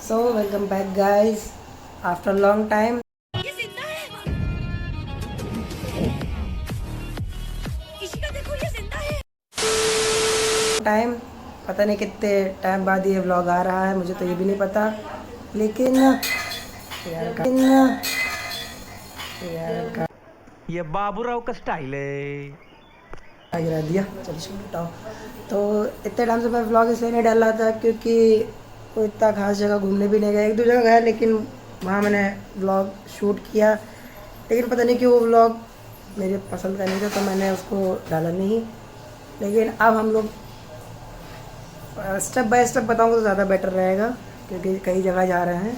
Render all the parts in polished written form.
So welcome back guys after a long time. ये जिंदा है किसी का देखो ये जिंदा है टाइम पता नहीं कितने टाइम बाद ये व्लॉग आ रहा है, मुझे तो ये भी नहीं पता। लेकिन यार ये बाबूराव का स्टाइल है। गिरा दिया। चलिए बताओ। तो इतने टाइम से मैं व्लॉग इसलिए नहीं डाल रहा था क्योंकि कोई इतना खास जगह घूमने भी नहीं गया। एक दो जगह गया लेकिन वहाँ मैंने व्लॉग शूट किया, लेकिन पता नहीं क्यों वो व्लॉग मेरे पसंद का नहीं था तो मैंने उसको डाला नहीं। लेकिन अब हम लोग स्टेप बाय स्टेप बताऊँगा तो ज़्यादा बेटर रहेगा क्योंकि कई जगह जा रहे हैं।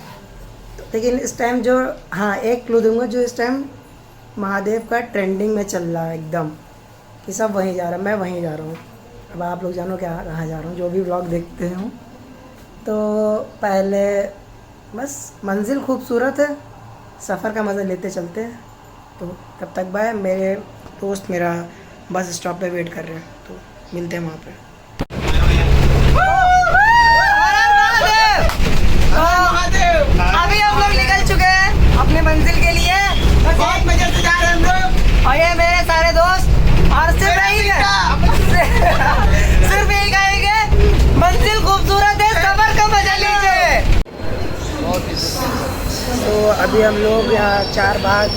तो लेकिन इस टाइम जो हाँ एक क्लू दूंगा, जो इस टाइम महादेव का ट्रेंडिंग में चल रहा है एकदम कि सब वहीं जा रहा है, मैं वहीं जा रहा हूँ। अब आप लोग जानो क्या कहाँ जा रहा हूँ, जो भी व्लॉग देखते हो। तो पहले बस मंजिल खूबसूरत है, सफ़र का मज़ा लेते चलते हैं। तो तब तक बाय। मेरे दोस्त मेरा बस स्टॉप पे वेट कर रहे हैं, तो मिलते हैं वहाँ पे। अभी हम लोग निकल चुके हैं अपने मंजिल के लिए। बहुत मजे से जा रहे हैं हम लोग, और ये मेरे सारे दोस्त। और सिर्फ यही कहेंगे, मंजिल खूबसूरत है, सफर का मजा लीजिए। तो अभी हम लोग यहाँ 4 बाग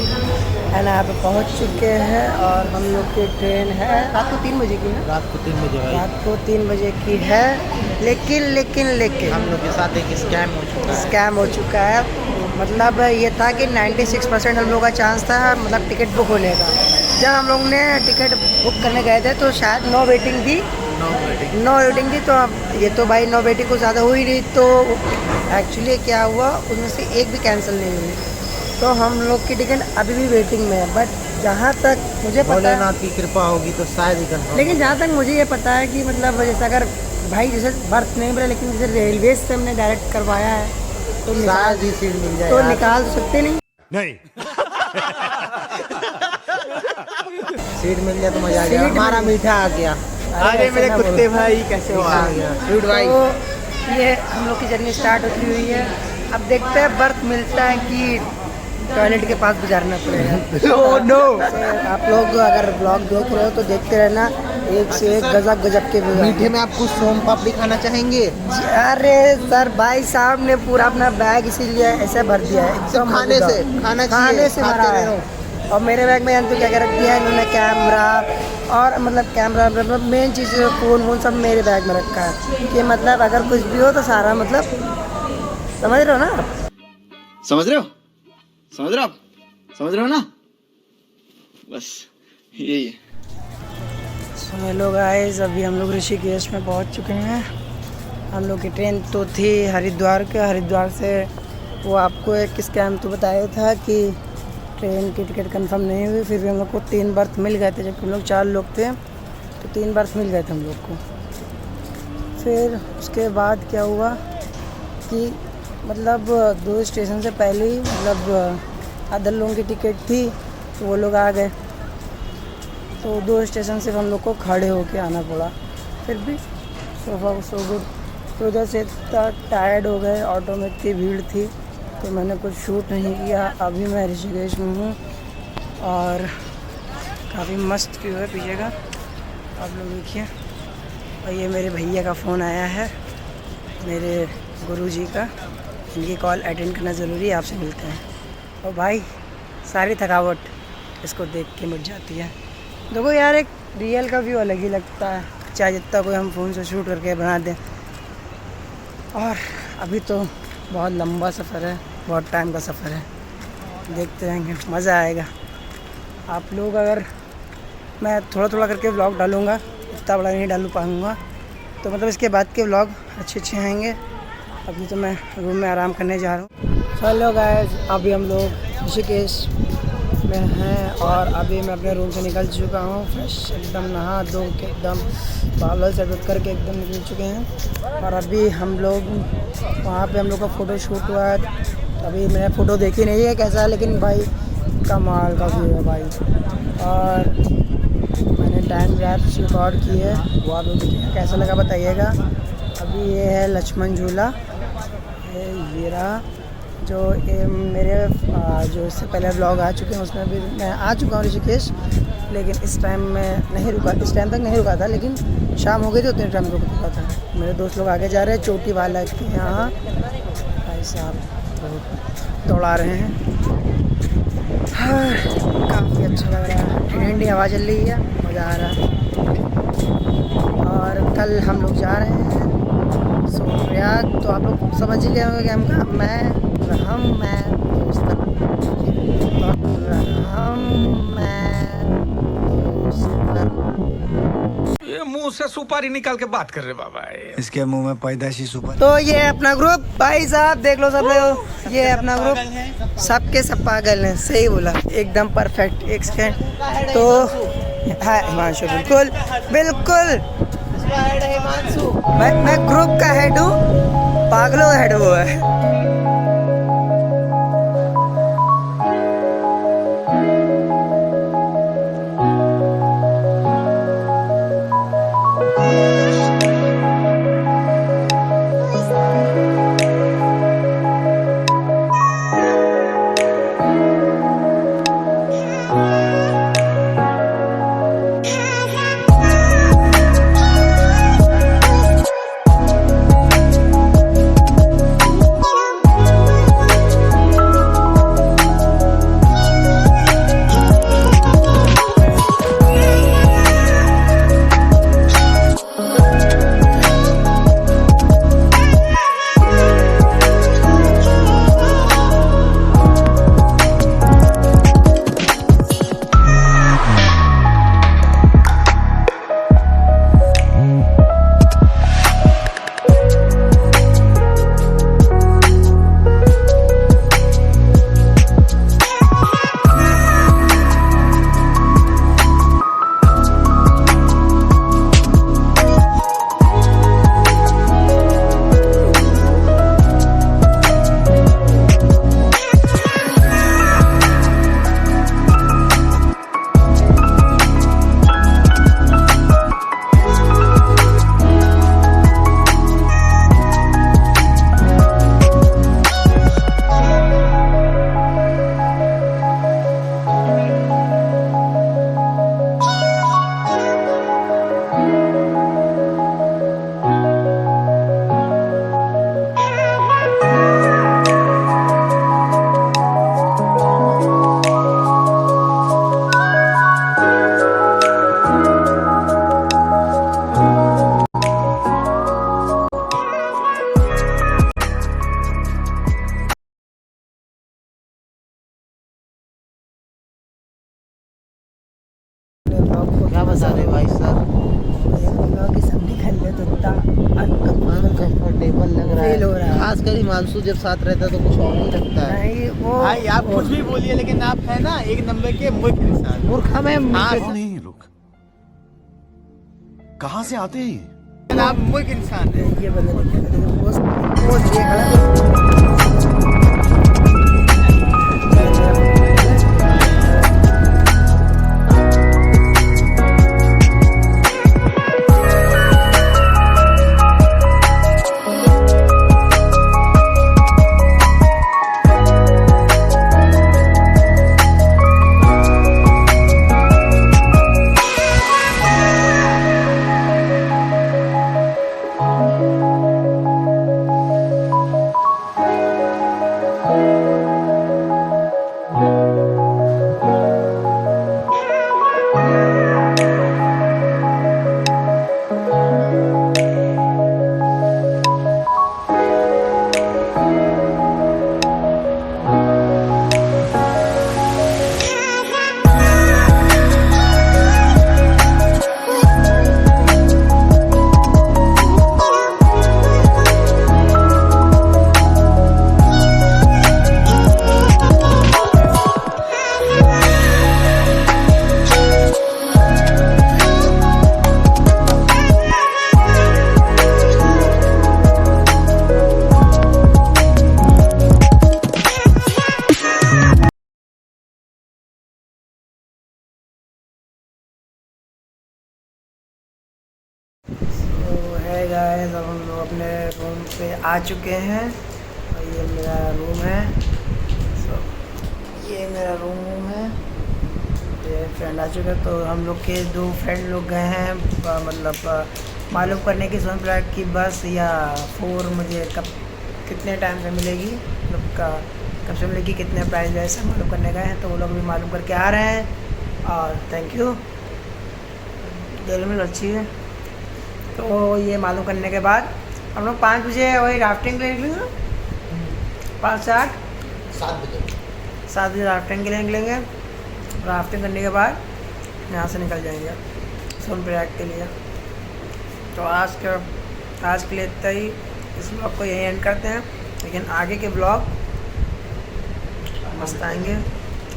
है ना, यहाँ पे पहुँच चुके हैं और हम लोग की ट्रेन है रात को 3 बजे की है। रात को 3 बजे भाई। रात को 3 बजे की है। लेकिन हम लोग के साथ एक स्कैम हो चुका है। मतलब ये था कि 96% हम लोग का चांस था मतलब टिकट बुक होने का। जब हम लोग ने टिकट बुक करने गए थे तो शायद नो वेटिंग थी। तो अब ये तो भाई नो वेटिंग को ज़्यादा हुई नहीं, तो एक्चुअली क्या हुआ उसमें से एक भी कैंसिल नहीं हुई। तो हम लोग की टिकट अभी भी वेटिंग में है। बट जहाँ तक मुझे पता है, भोलेनाथ की कृपा होगी तो शायद ही कंफर्म। लेकिन जहाँ तक मुझे ये पता है कि मतलब जैसे अगर भाई जैसे बर्थ नहीं मिला, लेकिन जैसे रेलवे से हमने डायरेक्ट करवाया है तो शायद ही सीट मिल जाए तो यार। निकाल तो सकते नहीं। सीट मिल जाए तो मजा आ गया। सीट हमारा मिल- मीठा आ गया। अरे मेरे कुत्ते भाई कैसे हो आ गया फ्रूट भाई। तो ये हम लोग की जर्नी स्टार्ट होती हुई है। अब देखते हैं बर्थ मिलता है कि टॉयलेट के पास गुजारना पड़ेगा। नो आप लोग अगर ब्लॉग देख रहे हो तो देखते रहना, एक से एक गजब के वीडियो। मीठे में आप कुछ सोम पापड़ी खाना चाहेंगे? अरे सर भाई साहब ने पूरा अपना बैग इसीलिए ऐसे भर दिया है एकदम खाने मजेदार। से खाना खाने से खाते भरा है। रहो। और मेरे बैग में यानी तो क्या क्या रख दिया है इन्होंने, कैमरा और मतलब मेन चीज़ फ़ोन सब मेरे बैग में रखा है कि मतलब अगर कुछ भी हो तो सारा मतलब समझ रहे हो ना आप? समझ रहे हो? समझ रहे हो आप? समझ रहे हो ना? बस यही है। सुनो लोग गाइस, अभी हम लोग ऋषिकेश में पहुंच चुके हैं। हम लोग की ट्रेन तो थी हरिद्वार से वो आपको एक स्कैम तो बताया था कि ट्रेन की टिकट कंफर्म नहीं हुई। फिर भी हम लोग को 3 बर्थ मिल गए थे, जबकि हम लोग 4 लोग थे तो 3 बर्थ मिल गए थे हम लोग को। फिर उसके बाद क्या हुआ कि मतलब 2 स्टेशन से पहले ही मतलब अदर लोगों की टिकट थी तो वो लोग आ गए, तो 2 स्टेशन से हम लोग को खड़े होके आना पड़ा। फिर भी सो गुड। तो उधर से इतना टायर्ड हो गए, ऑटो में इतनी भीड़ थी तो मैंने कुछ शूट नहीं किया। अभी मैं ऋषिकेश में हूँ और काफ़ी मस्त व्यू है पीछे का, आप लोग देखिए। और ये मेरे भैया का फ़ोन आया है, मेरे गुरुजी का। इनकी कॉल अटेंड करना ज़रूरी है, आपसे मिलते हैं। और भाई सारी थकावट इसको देख के मिट जाती है। देखो यार, एक रियल का व्यू अलग ही लगता है, चाहे जितना कोई हम फ़ोन से शूट करके बना दें। और अभी तो बहुत लंबा सफ़र है, बहुत टाइम का सफ़र है, देखते रहेंगे, मज़ा आएगा। आप लोग अगर मैं थोड़ा करके व्लॉग डालूँगा, इतना बड़ा नहीं डाल पाऊँगा, तो मतलब इसके बाद के व्लॉग अच्छे आएंगे। अभी तो मैं रूम में आराम करने जा रहा हूँ। चलो गाइस, अभी हम लोग ऋषिकेश में हैं और अभी मैं अपने रूम से निकल चुका हूँ, फ्रेश एकदम नहा धो के एकदम बाल सेट करके एकदम निकल चुके हैं। और अभी हम लोग वहाँ पे हम लोग का फ़ोटो शूट हुआ है। अभी मैंने फ़ोटो देखी नहीं है कैसा है, लेकिन भाई कमाल का व्यू है भाई। और मैंने टाइम लैप्स रिकॉर्ड की है, वो आप लोग देखिए कैसा लगा बताइएगा। अभी ये है लक्ष्मण झूला, है ये रहा। जो मेरे जो इससे पहले व्लॉग आ चुके हैं उसमें भी मैं आ चुका हूँ ऋषिकेश, लेकिन इस टाइम में नहीं रुका, इस टाइम तक नहीं रुका था, लेकिन शाम हो गई थी उतने टाइम रुक चुका था। मेरे दोस्त लोग आगे जा रहे हैं चोटी वाला के यहाँ, भाई साहब दौड़ा रहे हैं। हाँ, काफ़ी अच्छा लग रहा है, ठंडी हवा चल रही है, मज़ा आ रहा है। और कल हम लोग जा रहे हैं सोनप्रयाग, तो आप लोग समझ ही गए होंगे कि मैं दोस्त ये मुंह से सुपारी निकाल के बात कर रहे बाबा। इसके मुंह में पैदाशी सुपर। तो ये अपना ग्रुप, भाई साहब देख लो सब लोग, ये अपना ग्रुप सबके सब पागल हैं, सही बोला, एकदम परफेक्ट। एक सेकेंड, तो हाँ हिमांशु बिल्कुल बिल्कुल, मैं ग्रुप का हेड हूँ, पागलों का हेड वो है। क्या बता रहे भाई सर? अनकंफर्टेबल लग रहा Feel हो रहा है, है। खासकर हिमांशु जब साथ रहता है तो कुछ और ही लगता है। नहीं वो भाई आप कुछ भी बोलिए, लेकिन आप है ना एक नंबर के मूर्ख इंसान। मूर्खा में कौन है ये लोग? कहाँ से आते हैं ये? आप मूर्ख इंसान है। ये बंदा वो ये खड़ा तो है गाइस, अब हम लोग अपने रूम पे आ चुके हैं ये मेरा रूम है। So, ये मेरा रूम है। ये फ्रेंड आ चुके हैं, तो हम लोग के 2 फ्रेंड लोग गए हैं मतलब मालूम करने की सोन प्रयाग की बस या 4 मुझे कब कितने टाइम से मिलेगी, मतलब कब से मिलेगी, कितने प्राइस है, सब मालूम करने गए हैं। तो वो लोग भी मालूम करके आ रहे हैं और थैंक यू। डेली मिल अच्छी है। तो ये मालूम करने के बाद हम लोग 5 बजे वही राफ्टिंग के लिए निकलेंगे। 5 से 8 7 बजे राफ्टिंग के लिए निकलेंगे। राफ्टिंग करने के बाद यहाँ से निकल जाएंगे सोनप्रयाग के लिए। तो आज के लिए इतना ही। इस ब्लॉग को यहीं एंड करते हैं, लेकिन आगे के ब्लॉग मस्त आएंगे।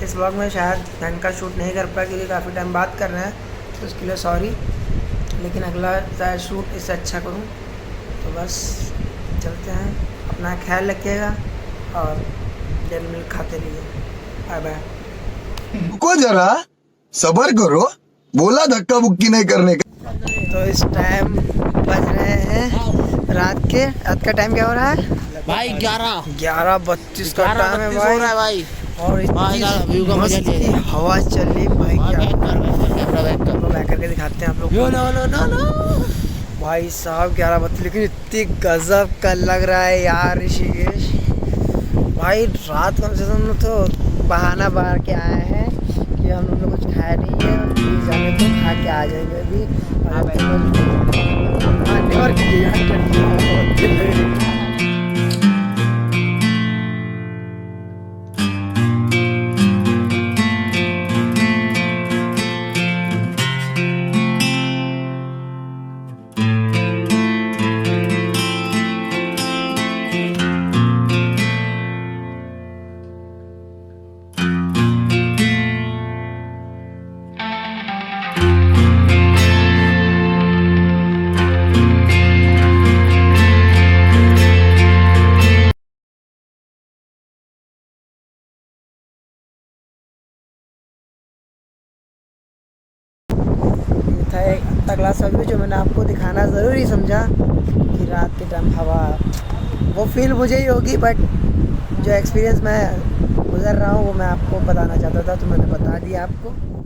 इस ब्लॉग में शायद ढंग का शूट नहीं कर पाया क्योंकि काफ़ी टाइम बात कर रहे हैं, तो उसके लिए सॉरी। लेकिन अगला शायद शूट इससे अच्छा करूं। तो बस चलते हैं, अपना ख्याल रखिएगा और डेली मिल्क खाते रहिए। Bye bye. रुको जरा, सबर करो, बोला धक्का बुक्की नहीं करने का। तो इस टाइम बज रहे हैं रात का टाइम क्या हो रहा है भाई 11:32 का टाइम है भाई। हो रहा है भाई। और व्यू का मजा ले इतनी हवा चल रही भाई, क्या कैमरा बैक करके दिखाते हैं आप लोग को। भाई साहब 11:32, लेकिन इतनी गजब का लग रहा है यार ऋषिकेश। भाई रात कम से कम तो बहाना बाहर के आए हैं कि हम लोग कुछ खाया नहीं है, प्लीज जाने तो खा के आ जाएंगे अभी। था एक अगला व्यू जो मैंने आपको दिखाना ज़रूरी समझा कि रात के टाइम हवा, वो फील मुझे ही होगी, बट जो एक्सपीरियंस मैं गुजर रहा हूँ वो मैं आपको बताना चाहता था, तो मैंने बता दिया आपको।